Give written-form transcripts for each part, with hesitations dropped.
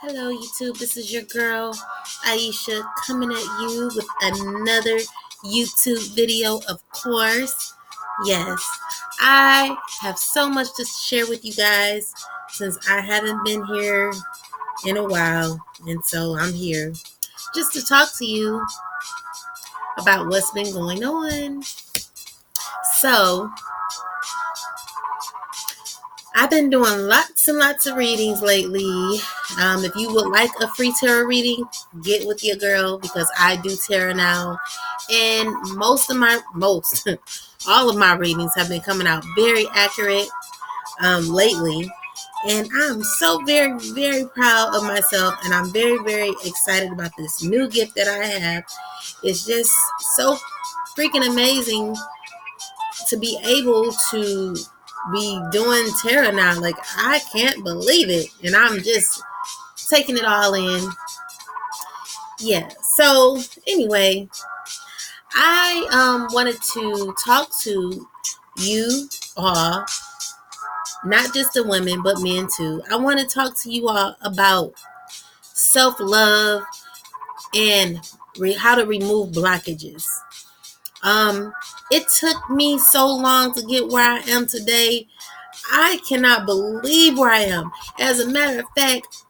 Hello, YouTube. This is your girl, Aisha, coming at you with another YouTube video, of course. Yes, I have so much to share with you guys since I haven't been here in a while. And so I'm here just to talk to you about what's been going on. So, I've been doing lots and lots of readings lately. If you would like a free tarot reading, get with your girl because I do tarot now. And all of my readings have been coming out very accurate lately. And I'm so very, very proud of myself. And I'm very, very excited about this new gift that I have. It's just so freaking amazing to be able to be doing tarot now. Like, I can't believe it. And I'm just taking it all in. Yeah. So anyway, I wanted to talk to you all, not just the women, but men too. I want to talk to you all about self-love and how to remove blockages. It took me so long to get where I am today. I cannot believe where I am. As a matter of fact,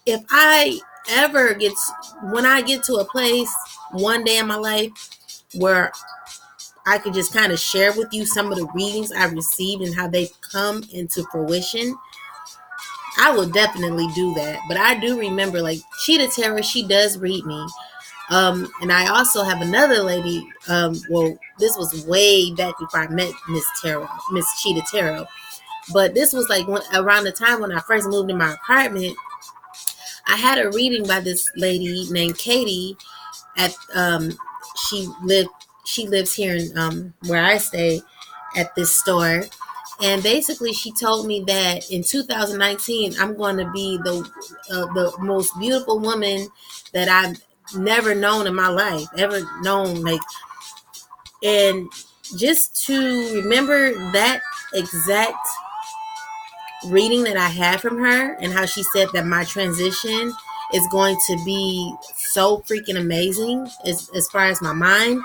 if I ever when I get to a place one day in my life where I could just kind of share with you some of the readings I received and how they come into fruition, I will definitely do that. But I do remember, like, Cheetah Tarot, she does read me. And I also have another lady. Well, this was way back before I met Miss Cheetah Tarot. But this was like around the time when I first moved in my apartment. I had a reading by this lady named Katie. At she lives here in where I stay at this store, and basically she told me that in 2019 I'm going to be the most beautiful woman that I've never known in my life, ever known. Like, and just to remember that exact reading that I had from her and how she said that my transition is going to be so freaking amazing as far as my mind.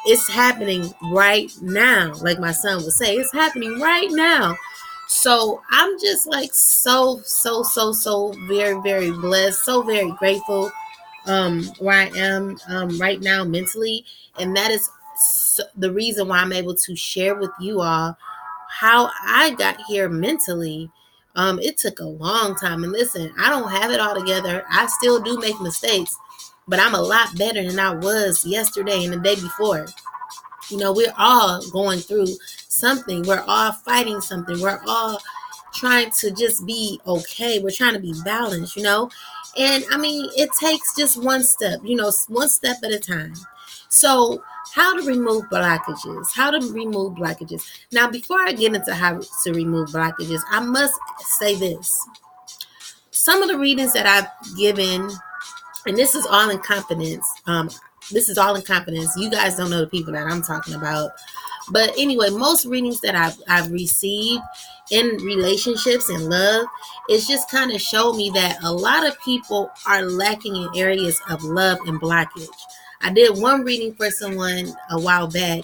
It's happening right now. Like my son would say, it's happening right now. So I'm just like so very, very blessed, so very grateful where I am right now mentally. And that is the reason why I'm able to share with you all how I got here mentally. It took a long time. And listen, I don't have it all together. I still do make mistakes, but I'm a lot better than I was yesterday and the day before. You know, we're all going through something. We're all fighting something. We're all trying to just be okay. We're trying to be balanced, you know? And I mean, it takes just one step, one step at a time. So, how to remove blockages? How to remove blockages? Now, before I get into how to remove blockages, I must say this. Some of the readings that I've given, and this is all in confidence. You guys don't know the people that I'm talking about. But anyway, most readings that I've received in relationships and love, it's just kind of showed me that a lot of people are lacking in areas of love and blockage. I did one reading for someone a while back,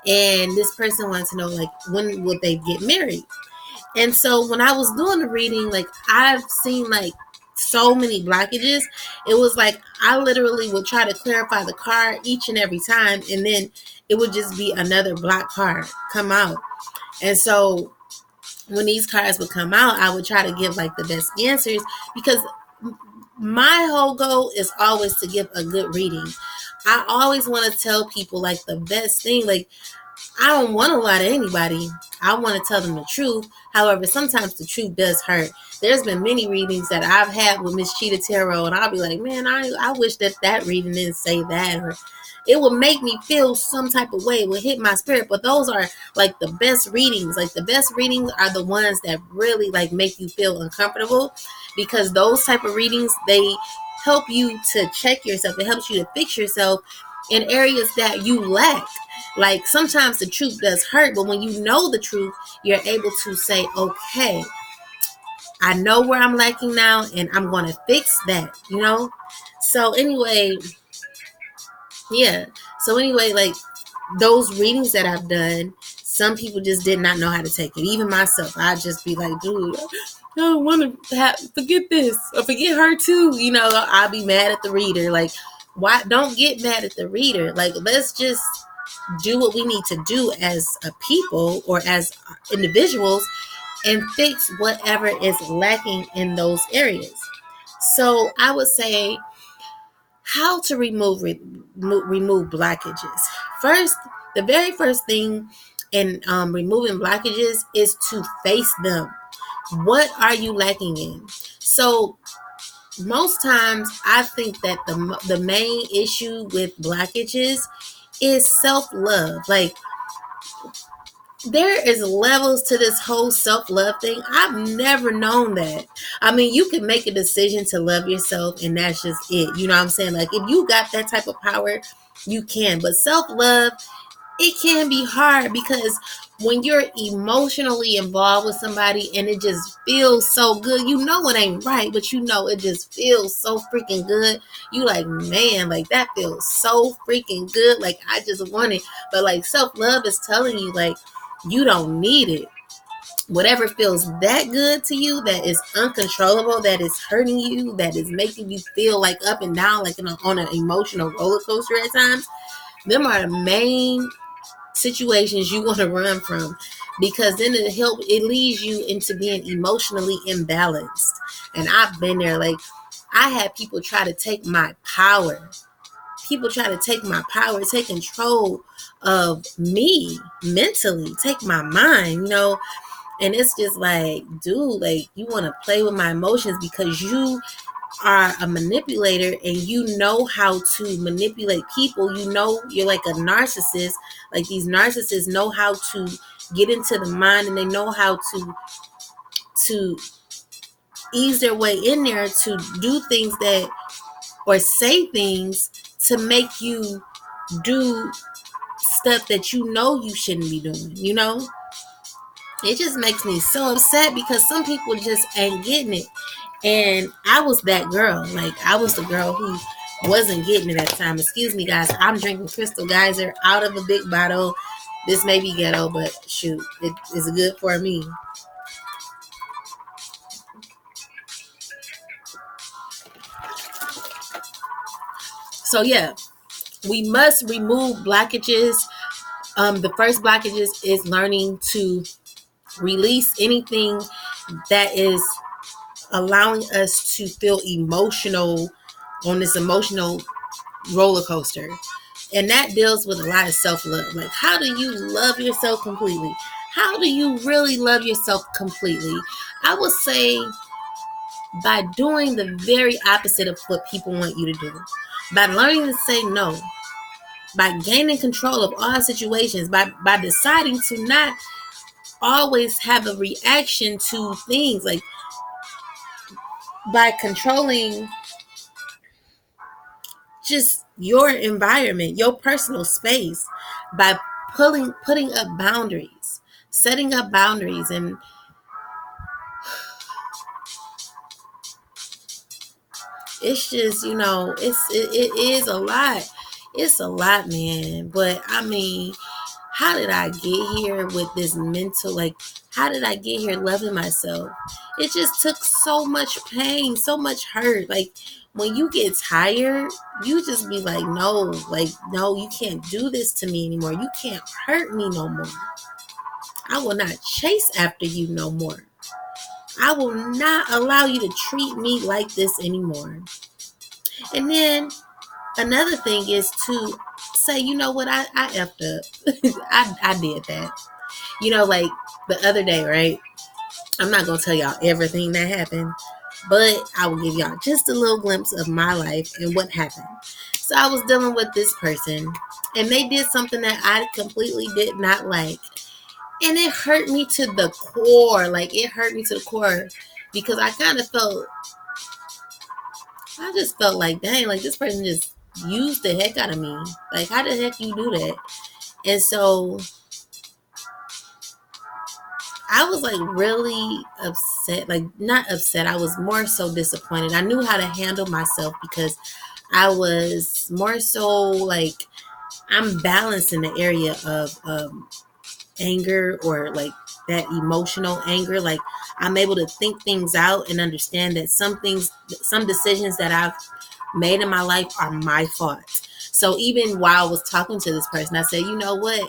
and this person wanted to know, like, when will they get married? And so when I was doing the reading, like, I've seen like so many blockages. It was like I literally would try to clarify the card each and every time, and then it would just be another block card come out. And so when these cards would come out, I would try to give like the best answers, because my whole goal is always to give a good reading. I always want to tell people like the best thing. Like, I don't want to lie to anybody. I want to tell them the truth. However, sometimes the truth does hurt. There's been many readings that I've had with Miss Cheetah Tarot, and I'll be like, man, I wish that reading didn't say that, or it would make me feel some type of way. It would hit my spirit. But those are like the best readings. Like, the best readings are the ones that really like make you feel uncomfortable, because those type of readings, they help you to check yourself. It helps you to fix yourself in areas that you lack. Like, sometimes the truth does hurt, but when you know the truth, you're able to say, okay, I know where I'm lacking now, and I'm going to fix that, So anyway, yeah. So anyway, like those readings that I've done, some people just did not know how to take it. Even myself, I'd just be like, dude, I don't want to forget this or forget her too. I'll be mad at the reader. Like, why? Don't get mad at the reader. Like, let's just do what we need to do as a people or as individuals and fix whatever is lacking in those areas. So I would say how to remove blockages. First, the very first thing in removing blockages is to face them. What are you lacking in? So most times I think that the main issue with blockages is self-love. Like, there is levels to this whole self-love thing. I've never known that. I mean, you can make a decision to love yourself and that's just it. You know what I'm saying? Like, if you got that type of power, you can. But self-love, it can be hard because when you're emotionally involved with somebody and it just feels so good, it ain't right, but it just feels so freaking good. You like, man, like that feels so freaking good. Like, I just want it. But like, self-love is telling you, like, you don't need it. Whatever feels that good to you, that is uncontrollable, that is hurting you, that is making you feel like up and down, like on an emotional roller coaster at times, them are the main situations you want to run from, because then it leads you into being emotionally imbalanced. And I've been there. Like, I had people try to take my power. Take control of me mentally, take my mind, and it's just like, dude, like, you want to play with my emotions because you are a manipulator and you know how to manipulate people. You're like a narcissist. Like, these narcissists know how to get into the mind, and they know how to ease their way in there to do things that, or say things to make you do stuff that you shouldn't be doing. It just makes me so upset because some people just ain't getting it. And I was that girl. Like, I was the girl who wasn't getting it at the time. Excuse me, guys. I'm drinking Crystal Geyser out of a big bottle. This may be ghetto, but shoot, it is good for me. So yeah, we must remove blockages. The first blockages is learning to release anything that is allowing us to feel emotional on this emotional roller coaster. And that deals with a lot of self-love. Like, how do you love yourself completely? How do you really love yourself completely? I would say by doing the very opposite of what people want you to do. By learning to say no. By gaining control of all situations. By deciding to not always have a reaction to things. Like, by controlling just your environment, your personal space, by putting up boundaries, setting up boundaries. And it's just, it is a lot. It's a lot, man. But I mean, how did I get here with this mental, like, how did I get here loving myself? It just took so much pain, so much hurt. Like, when you get tired, you just be like, no, you can't do this to me anymore. You can't hurt me no more. I will not chase after you no more. I will not allow you to treat me like this anymore. And then another thing is to say, you know what, I effed up. I did that. Like the other day, right? I'm not going to tell y'all everything that happened, but I will give y'all just a little glimpse of my life and what happened. So I was dealing with this person, and they did something that I completely did not like. And it hurt me to the core. Like, it hurt me to the core because I just felt like, dang, like this person just used the heck out of me. Like, how the heck you do that? And so I was like really upset, like not upset. I was more so disappointed. I knew how to handle myself because I was more so like I'm balanced in the area of anger or like that emotional anger. Like I'm able to think things out and understand that some decisions that I've made in my life are my fault. So even while I was talking to this person, I said, you know what?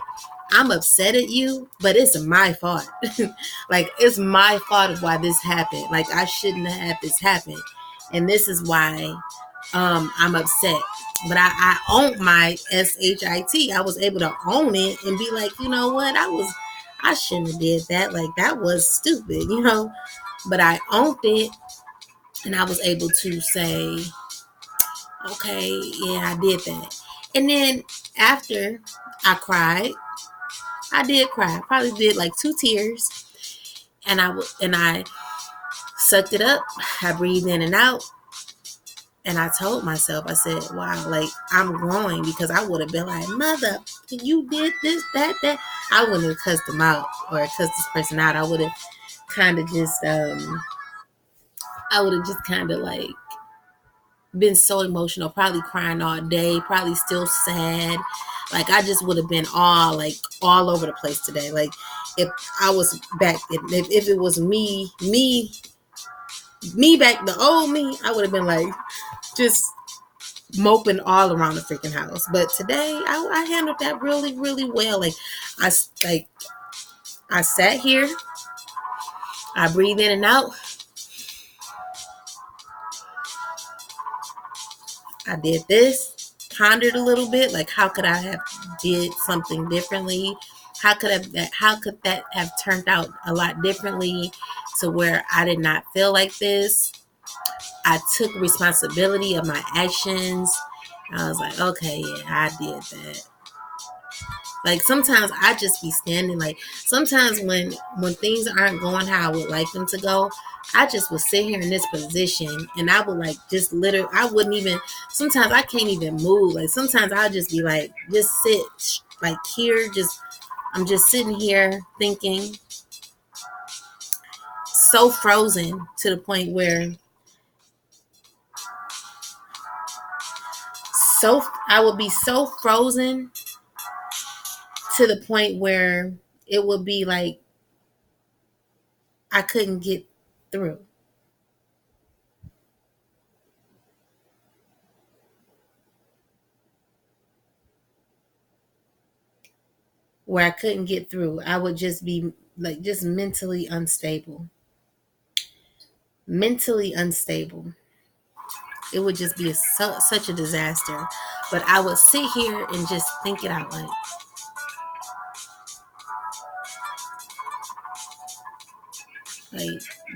I'm upset at you, but it's my fault. Like it's my fault of why this happened. Like I shouldn't have had this happen. And this is why I'm upset. But I owned my shit. I was able to own it and be like, you know what? I shouldn't have did that. Like that was stupid, you know. But I owned it and I was able to say, okay, yeah, I did that. And then after I cried, I did cry. I probably did like 2 tears. And I sucked it up. I breathed in and out. And I told myself, I said, wow, like I'm growing, because I would have been like, mother, you did this, that. I wouldn't have cussed them out or cussed this person out. I would have kind of just, kind of like been so emotional, probably crying all day, probably still sad. Like I just would have been all over the place today. Like if I was back, if it was me back, the old me, I would have been like just moping all around the freaking house. But today I handled that really, really well. I like I sat here, I breathed in and out. I did this, pondered a little bit, like how could I have did something differently? How could that have turned out a lot differently to where I did not feel like this? I took responsibility of my actions. I was like, okay, yeah, I did that. Like sometimes I just be standing, like sometimes when things aren't going how I would like them to go, I just would sit here in this position and I would like just literally, I wouldn't even, sometimes I can't even move. Like sometimes I'll just be like, just sit like here, I'm just sitting here thinking, so frozen to the point where I would be so frozen to the point where it would be like I couldn't get through. Where I couldn't get through. I would just be like just mentally unstable. Mentally unstable. It would just be such a disaster. But I would sit here and just think it out, like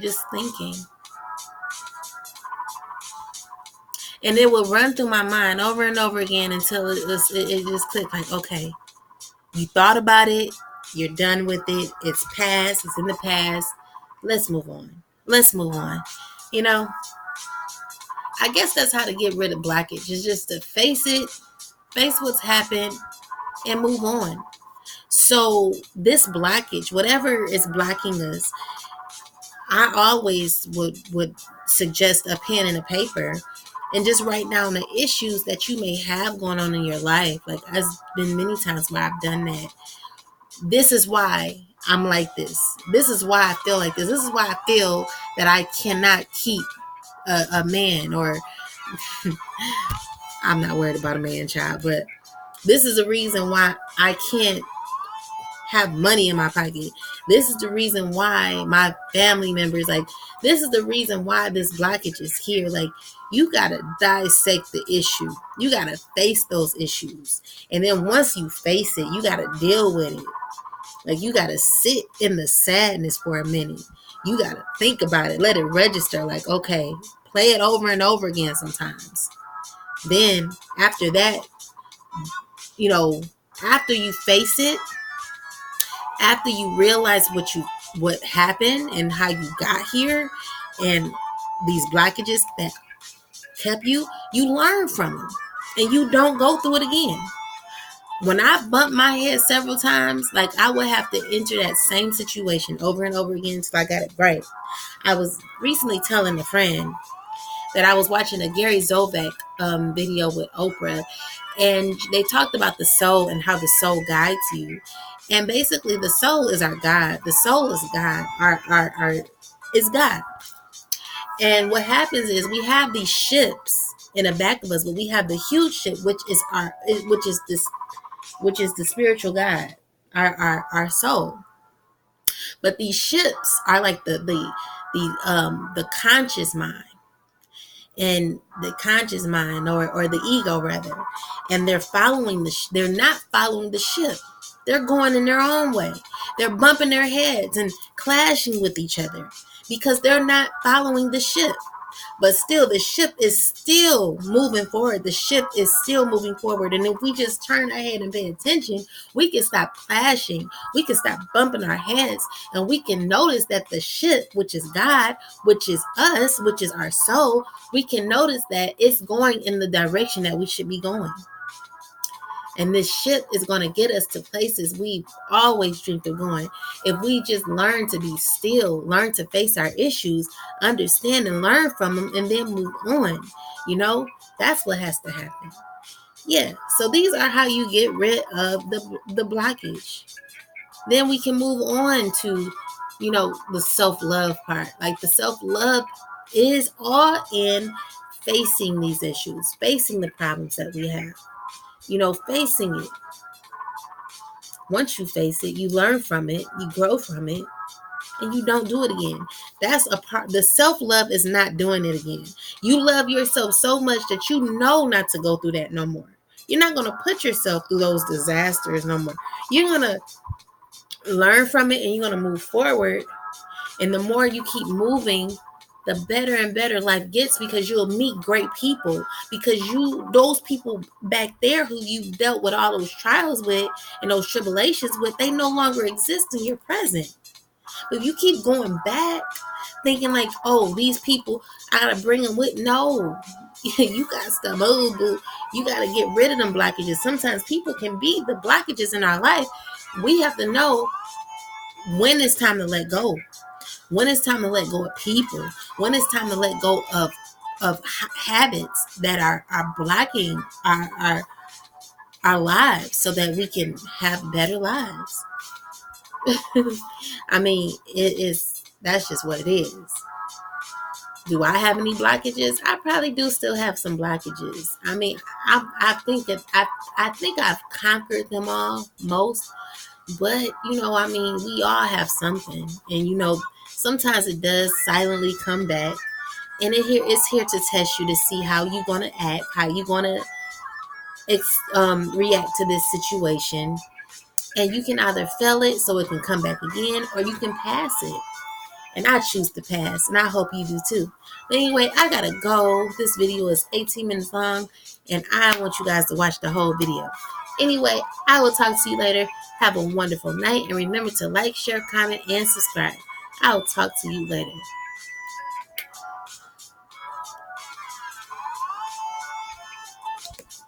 just thinking. And it would run through my mind over and over again until it just clicked, like, okay, you thought about it, you're done with it, it's past, it's in the past. Let's move on. Let's move on. You know, I guess that's how to get rid of blockage, is just to face it, face what's happened, and move on. So this blockage, whatever is blocking us, I always would suggest a pen and a paper and just write down the issues that you may have going on in your life. Like there's been many times where I've done that. This is why I'm like this. This is why I feel like this. This is why I feel that I cannot keep a man, or I'm not worried about a man child, but this is the reason why I can't have money in my pocket. This is the reason why my family members, like, this is the reason why this blockage is here. Like, you got to dissect the issue. You got to face those issues. And then once you face it, you got to deal with it. Like, you got to sit in the sadness for a minute. You got to think about it. Let it register. Like, okay, play it over and over again sometimes. Then after that, you know, after you face it, after you realize what happened and how you got here and these blockages that kept you learn from them and you don't go through it again. When I bumped my head several times, like I would have to enter that same situation over and over again until I got it right. I was recently telling a friend that I was watching a Gary Zovek video with Oprah, and they talked about the soul and how the soul guides you. And basically, the soul is our God. The soul is God. Our is God. And what happens is we have these ships in the back of us, but we have the huge ship, which is the spiritual God, our soul. But these ships are like the conscious mind, and the conscious mind, or the ego rather, and they're not following the ship. They're going in their own way. They're bumping their heads and clashing with each other because they're not following the ship. But still, the ship is still moving forward. The ship is still moving forward. And if we just turn our head and pay attention, we can stop clashing. We can stop bumping our heads. And we can notice that the ship, which is God, which is us, which is our soul, we can notice that it's going in the direction that we should be going. And this ship is going to get us to places we've always dreamed of going. If we just learn to be still, learn to face our issues, understand and learn from them, and then move on. That's what has to happen. Yeah, so these are how you get rid of the blockage. Then we can move on to, the self-love part. Like the self-love is all in facing these issues, facing the problems that we have. Facing it. Once you face it, you learn from it, you grow from it, and you don't do it again. That's a part. The self-love is not doing it again. You love yourself so much that you know not to go through that no more. You're not going to put yourself through those disasters no more. You're going to learn from it, and you're going to move forward. And the more you keep moving, the better and better life gets, because you'll meet great people, because those people back there who you dealt with all those trials with and those tribulations with, they no longer exist in your present. But if you keep going back thinking like, oh, these people, I gotta bring them with, no, you got to move, boo. You got to get rid of them blockages. Sometimes people can be the blockages in our life. We have to know when it's time to let go. When it's time to let go of people, when it's time to let go of habits that are blocking our lives, so that we can have better lives. I mean, that's just what it is. Do I have any blockages? I probably do still have some blockages. I mean, I think I've conquered them all, most. But, we all have something. And, sometimes it does silently come back. And it's here to test you, to see how you're going to act, how you're going to react to this situation. And you can either fail it so it can come back again, or you can pass it. And I choose to pass, and I hope you do too. But anyway, I gotta go. This video is 18 minutes long, and I want you guys to watch the whole video. Anyway, I will talk to you later. Have a wonderful night, and remember to like, share, comment, and subscribe. I will talk to you later.